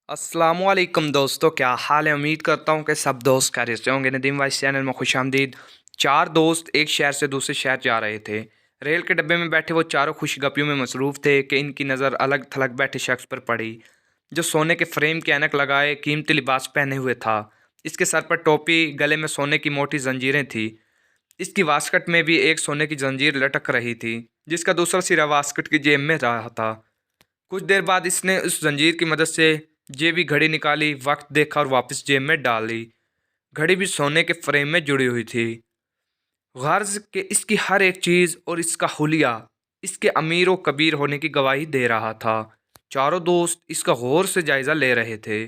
अस्सलामुअलैकुम दोस्तों, क्या हाल है। उम्मीद करता हूँ कि सब दोस्त खैरियत से होंगे। नदीम वाइस चैनल में खुशामदीद। चार दोस्त एक शहर से दूसरे शहर जा रहे थे। रेल के डब्बे में बैठे वो चारों खुशगपियों में मसरूफ़ थे कि इनकी नज़र अलग थलग बैठे शख्स पर पड़ी, जो सोने के फ्रेम के ऐनक लगाए कीमती लिबास पहने हुए था। इसके सर पर टोपी, गले में सोने की मोटी जंजीरें थी। इसकी वास्कट में भी एक सोने की जंजीर लटक रही थी, जिसका दूसरा सिरा वास्कट की जेब में रहा था। कुछ देर बाद इसने उस जंजीर की मदद से जेबी घड़ी निकाली, वक्त देखा और वापस जेब में डाली। घड़ी भी सोने के फ्रेम में जुड़ी हुई थी। गर्ज के इसकी हर एक चीज़ और इसका हुलिया इसके अमीर व कबीर होने की गवाही दे रहा था। चारों दोस्त इसका गौर से जायज़ा ले रहे थे।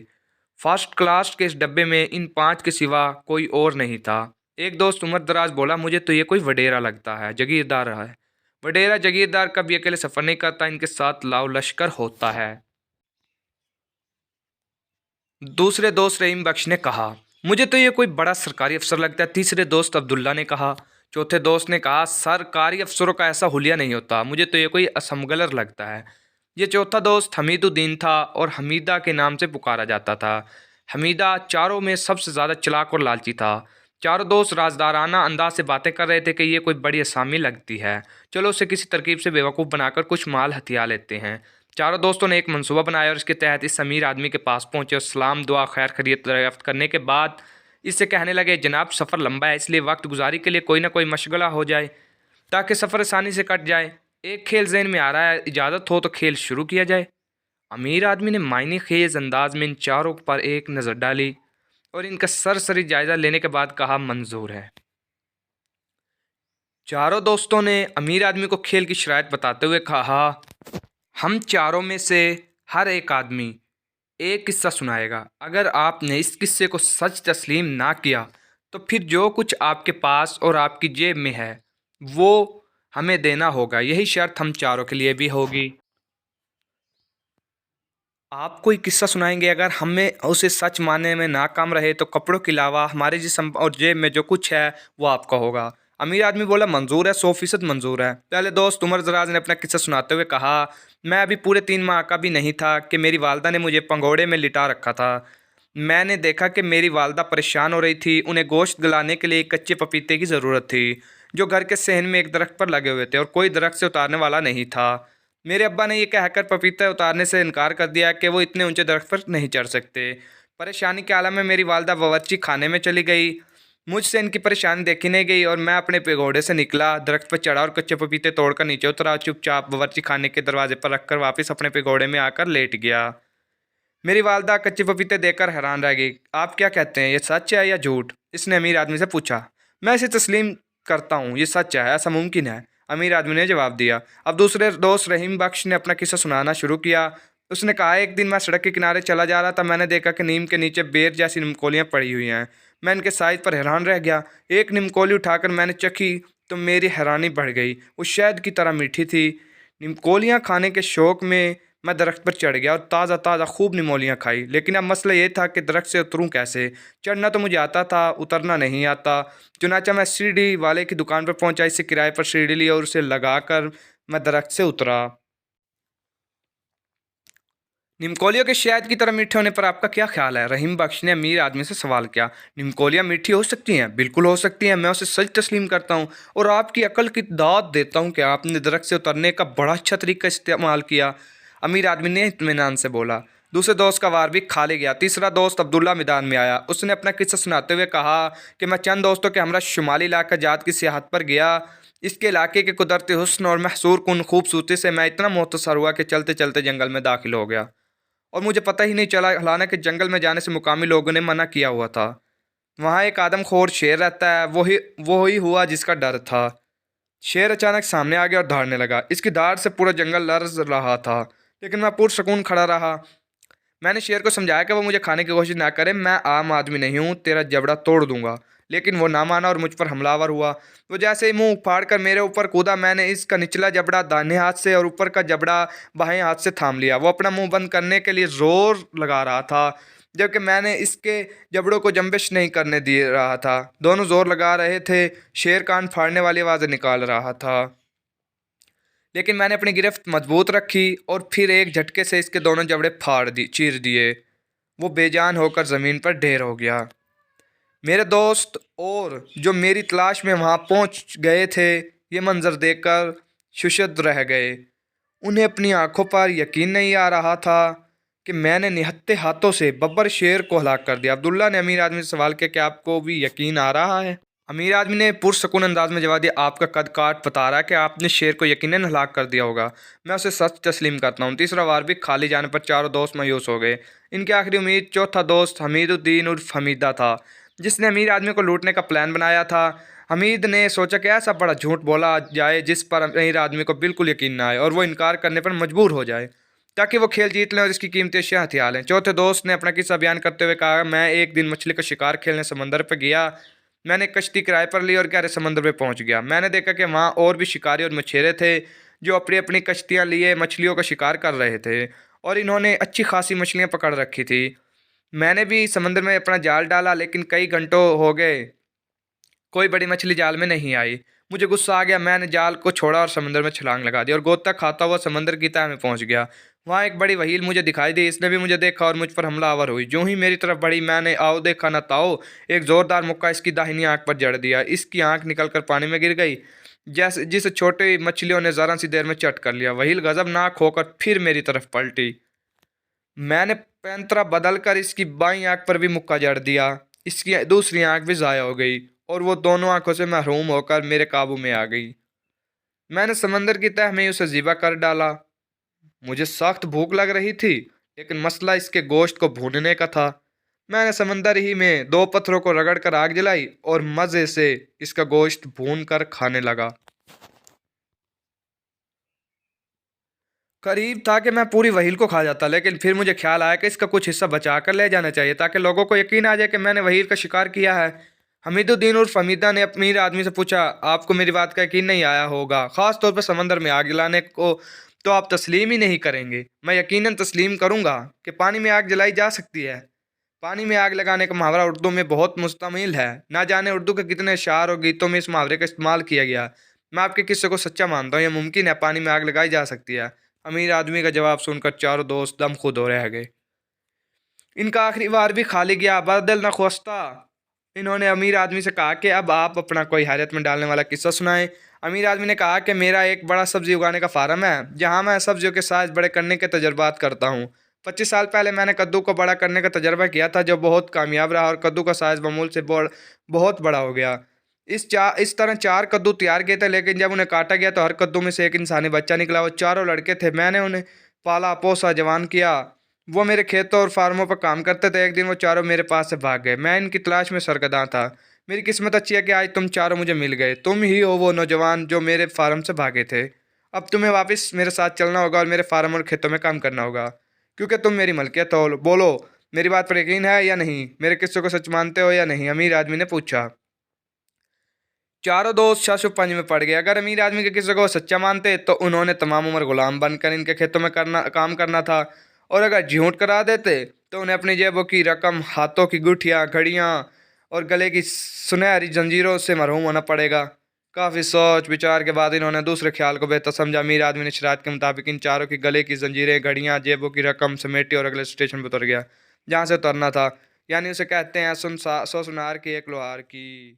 फर्स्ट क्लास के इस डब्बे में इन पांच के सिवा कोई और नहीं था। एक दोस्त उम्र दराज बोला, मुझे तो ये कोई वडेरा लगता है, जागीरदार है। वडेरा जागीरदार कभी अकेले सफ़र नहीं करता, इनके साथ लाव लश्कर होता है। दूसरे दोस्त रहीम बख्श ने कहा, मुझे तो ये कोई बड़ा सरकारी अफसर लगता है। तीसरे दोस्त अब्दुल्ला ने कहा। चौथे दोस्त ने कहा, सरकारी अफसरों का ऐसा हुलिया नहीं होता, मुझे तो ये कोई असमगलर लगता है। ये चौथा दोस्त हमीदुद्दीन था और हमीदा के नाम से पुकारा जाता था। हमीदा चारों में सबसे ज़्यादा चालाक और लालची था। चारों दोस्त राजदाराना अंदाज से बातें कर रहे थे कि ये कोई बड़ी असामी लगती है, चलो उसे किसी तरकीब से बेवकूफ़ बनाकर कुछ माल हथिया लेते हैं। चारों दोस्तों ने एक मंसूबा बनाया और इसके तहत इस अमीर आदमी के पास पहुंचे और सलाम दुआ खैर खैरियत दरियाफ्त करने के बाद इससे कहने लगे, जनाब सफ़र लंबा है, इसलिए वक्त गुजारी के लिए कोई ना कोई मशगला हो जाए ताकि सफ़र आसानी से कट जाए। एक खेल जहन में आ रहा है, इजाज़त हो तो खेल शुरू किया जाए। अमीर आदमी ने मायने खेज अंदाज में इन चारों पर एक नज़र डाली और इनका सरसरी जायज़ा लेने के बाद कहा, मंजूर है। चारों दोस्तों ने अमीर आदमी को खेल की शराइत बताते हुए कहा, हम चारों में से हर एक आदमी एक किस्सा सुनाएगा। अगर आपने इस किस्से को सच तस्लीम ना किया तो फिर जो कुछ आपके पास और आपकी जेब में है वो हमें देना होगा। यही शर्त हम चारों के लिए भी होगी। आप कोई किस्सा सुनाएंगे, अगर हमें उसे सच मानने में नाकाम रहे तो कपड़ों के अलावा हमारे जिस्म और जेब में जो कुछ है वो आपका होगा। अमीर आदमी बोला, मंजूर है, 100% मंजूर है। पहले दोस्त उमर दराज ने अपना किस्सा सुनाते हुए कहा, मैं अभी पूरे 3 माह का भी नहीं था कि मेरी वालदा ने मुझे पंगोड़े में लिटा रखा था। मैंने देखा कि मेरी वालदा परेशान हो रही थी। उन्हें गोश्त गलाने के लिए एक कच्चे पपीते की ज़रूरत थी जो घर के सहन में एक दरख्त पर लगे हुए थे और कोई दरख्त से उतारने वाला नहीं था। मेरे अब्बा ने यह कहकर पपीता उतारने से इनकार कर दिया कि वो इतने ऊंचे दरख्त पर नहीं चढ़ सकते। परेशानी के आलम में मेरी वालदा बावर्ची खाने में चली गई। मुझसे इनकी परेशानी देखी नहीं गई और मैं अपने पेगोड़े से निकला, दरख्त पर चढ़ा और कच्चे पपीते तोड़कर नीचे उतरा। चुपचाप बावर्ची खाने के दरवाजे पर रखकर वापस अपने पेगोड़े में आकर लेट गया। मेरी वालदा कच्चे पपीते देखकर हैरान रह गई। आप क्या कहते हैं, ये सच है या झूठ? इसने अमीर आदमी से पूछा। मैं इसे तस्लीम करता हूँ, ये सच है, ऐसा मुमकिन है, अमीर आदमी ने जवाब दिया। अब दूसरे दोस्त रहीम बख्श ने अपना किस्सा सुनाना शुरू किया। उसने कहा, एक दिन मैं सड़क के किनारे चला जा रहा था। मैंने देखा कि नीम के नीचे बेर जैसी निमकोलियाँ पड़ी हुई हैं। मैं इनके साइज पर हैरान रह गया। एक निमकोली उठाकर मैंने चखी तो मेरी हैरानी बढ़ गई। वो शहद की तरह मीठी थी। निमकोलियाँ खाने के शौक़ में मैं दरख्त पर चढ़ गया और ताज़ा ताज़ा खूब निमोलियाँ खाई। लेकिन अब मसला ये था कि दरख्त से उतरूँ कैसे। चढ़ना तो मुझे आता था, उतरना नहीं आता। चुनाचा मैं सीढ़ी वाले की दुकान पर पहुंचा, इससे किराए पर सीढ़ी ली और उसे लगाकर मैं दरख्त से उतरा। निमकोलियों के शहद की तरह मीठे होने पर आपका क्या ख्याल है? रहीम बख्श ने अमीर आदमी से सवाल किया। निमकोलियाँ मीठी हो सकती हैं? बिल्कुल हो सकती हैं, मैं उसे सच तस्लीम करता हूँ और आपकी अकल की दाद देता हूँ कि आपने दरख्त से उतरने का बड़ा अच्छा तरीका इस्तेमाल किया, अमीर आदमी ने इत्मीनान से बोला। दूसरे दोस्त का वार भी खा ले गया। तीसरा दोस्त अब्दुल्ला मैदान में आया। उसने अपना किस्सा सुनाते हुए कहा कि मैं चंद दोस्तों के हमरा शुमाली इलाका जात की सियाहत पर गया। इसके इलाके के कुदरती हुस्न और महसूर कुन खूबसूरती से मैं इतना मुतासर हुआ कि चलते चलते जंगल में दाखिल हो गया और मुझे पता ही नहीं चला, हालांकि जंगल में जाने से मुकामी लोगों ने मना किया हुआ था। वहाँ एक आदमखोर शेर रहता है, वही हुआ जिसका डर था। शेर अचानक सामने आ गया और दहाड़ने लगा। इसकी दहाड़ से पूरा जंगल लर्ज रहा था, लेकिन मैं पुरसकून खड़ा रहा। मैंने शेर को समझाया कि वो मुझे खाने की कोशिश ना करे, मैं आम आदमी नहीं हूँ, तेरा जबड़ा तोड़ दूंगा। लेकिन वो ना माना और मुझ पर हमलावर हुआ। वो जैसे ही मुंह फाड़ कर मेरे ऊपर कूदा, मैंने इसका निचला जबड़ा दाहिने हाथ से और ऊपर का जबड़ा बाएं हाथ से थाम लिया। वो अपना मुंह बंद करने के लिए जोर लगा रहा था, जबकि मैंने इसके जबड़ों को जंबिश नहीं करने दे रहा था। दोनों जोर लगा रहे थे। शेर कान फाड़ने वाली आवाज़ें निकाल रहा था, लेकिन मैंने अपनी गिरफ्त मजबूत रखी और फिर एक झटके से इसके दोनों जबड़े चीर दिए। वो बेजान होकर ज़मीन पर ढेर हो गया। मेरे दोस्त और जो मेरी तलाश में वहाँ पहुँच गए थे, ये मंज़र देखकर शुशद रह गए। उन्हें अपनी आंखों पर यकीन नहीं आ रहा था कि मैंने निहत्थे हाथों से बब्बर शेर को हलाक कर दिया। अब्दुल्ला ने अमीर आदमी से सवाल किया कि आपको भी यकीन आ रहा है? अमीर आदमी ने पुरसकून अंदाज में जवाब दिया, आपका कद काठ बता रहा है कि आपने शेर को यकीनन हलाक कर दिया होगा। मैं उसे सच तस्लीम करता हूँ। तीसरा वार भी खाली जाने पर चारों दोस्त मायूस हो गए। इनकी आखिरी उम्मीद चौथा दोस्त हमीदुद्दीन उर्फ हमीदा था, जिसने अमीर आदमी को लूटने का प्लान बनाया था। हमीद ने सोचा कि ऐसा बड़ा झूठ बोला जाए जिस पर अमीर आदमी को बिल्कुल यकीन ना आए और वो इनकार करने पर मजबूर हो जाए, ताकि वो खेल जीत लें और इसकी कीमती अशिया हथियार लें। चौथे दोस्त ने अपना किस्सा बयान करते हुए कहा, मैं एक दिन मछली का शिकार खेलने समंदर पर गया। मैंने एक कश्ती किराए पर ली और गहरे समंदर में पहुंच गया। मैंने देखा कि वहाँ और भी शिकारी और मछेरे थे जो अपनी अपनी कश्तियाँ लिए मछलियों का शिकार कर रहे थे और इन्होंने अच्छी खासी मछलियाँ पकड़ रखी थी। मैंने भी समंदर में अपना जाल डाला, लेकिन कई घंटों हो गए कोई बड़ी मछली जाल में नहीं आई। मुझे गुस्सा आ गया। मैंने जाल को छोड़ा और समंदर में छलांग लगा दी और गोता खाता हुआ समंदर की तह में पहुंच गया। वहां एक बड़ी व्हेल मुझे दिखाई दी। इसने भी मुझे देखा और मुझ पर हमलावर हुई। जो ही मेरी तरफ बढ़ी, मैंने आओ देखा न ताओ, एक जोरदार मुक्का इसकी दाहिनी आंख पर जड़ दिया। इसकी आंख निकलकर पानी में गिर गई, जैसे जिसे छोटी मछलियों ने जरा सी देर में चट कर लिया। व्हेल गजबनाक होकर फिर मेरी तरफ पलटी। मैंने पैंतरा बदल कर इसकी बाईं आंख पर भी मुक्का जड़ दिया। इसकी दूसरी आंख भी ज़ाया हो गई और वो दोनों आंखों से महरूम होकर मेरे काबू में आ गई। मैंने समंदर की तह में ही उसे ज़िबा कर डाला। मुझे सख्त भूख लग रही थी, लेकिन मसला इसके गोश्त को भूनने का था। मैंने समंदर ही में दो पत्थरों को रगड़ कर आग जलाई और मज़े से इसका गोश्त भून कर खाने लगा। करीब था कि मैं पूरी व्हील को खा जाता, लेकिन फिर मुझे ख्याल आया कि इसका कुछ हिस्सा बचा कर ले जाना चाहिए ताकि लोगों को यकीन आ जाए कि मैंने व्हील का शिकार किया है। हमीदुद्दीन उर्फ हमीदा ने अमीर आदमी से पूछा, आपको मेरी बात का यकीन नहीं आया होगा, ख़ास तौर पर समंदर में आग जलाने को तो आप तस्लीम ही नहीं करेंगे। मैं यकीनन तस्लीम करूंगा कि पानी में आग जलाई जा सकती है। पानी में आग लगाने का मुहावरा उर्दू में बहुत मुस्तमिल है। ना जाने उर्दू के कितने शार और गीतों में इस मुहावरे का इस्तेमाल किया गया। मैं आपके किस्से को सच्चा मानता हूँ, यह मुमकिन है, पानी में आग लगाई जा सकती है। अमीर आदमी का जवाब सुनकर चारों दोस्त दम खुद हो रह गए। इनका आखिरी वार भी खाली गया। बदल न ख्वास्ता, इन्होंने अमीर आदमी से कहा कि अब आप अपना कोई हैरत में डालने वाला किस्सा सुनाएं। अमीर आदमी ने कहा कि मेरा एक बड़ा सब्जी उगाने का फार्म है, जहां मैं सब्जियों के साइज बड़े करने के तजर्बात करता हूं। 25 साल पहले मैंने कद्दू को बड़ा करने का तजर्बा किया था, जो बहुत कामयाब रहा और कद्दू का साइज मामूल से बहुत बड़ा हो गया। इस तरह 4 कद्दू तैयार किए थे, लेकिन जब उन्हें काटा गया तो हर कद्दू में से एक इंसानी बच्चा निकला। वो चारों लड़के थे। मैंने उन्हें पाला पोसा जवान किया। वो मेरे खेतों और फार्मों पर काम करते थे। एक दिन वो चारों मेरे पास से भाग गए। मैं इनकी तलाश में सरगर्दा था। मेरी किस्मत अच्छी है कि आज तुम चारों मुझे मिल गए। तुम ही हो वो नौजवान जो मेरे फार्म से भागे थे। अब तुम्हें वापस मेरे साथ चलना होगा और मेरे फार्म और खेतों में काम करना होगा, क्योंकि तुम मेरी मलकियत हो। बोलो, मेरी बात पर यकीन है या नहीं? मेरे किस्से को सच मानते हो या नहीं? अमीर आदमी ने पूछा। चारों दोस्त शाशुप-पंज में पड़ गए। अगर अमीर आदमी के किस्से को सच्चा मानते तो उन्होंने तमाम उम्र गुलाम बनकर इनके खेतों में काम करना था, और अगर झूठ करा देते तो उन्हें अपनी जेबों की रकम, हाथों की गुठियाँ, घड़ियाँ और गले की सुनहरी जंजीरों से महरूम होना पड़ेगा। काफ़ी सोच विचार के बाद इन्होंने दूसरे ख्याल को बेहतर समझा। अमीर आदमी ने शरात के मुताबिक इन चारों की गले की जंजीरें, घड़ियाँ, जेबों की रकम समेटी और अगले स्टेशन पर उतर गया, जहाँ से उतरना था। यानी उसे कहते हैं सौ सुनार की एक लोहार की।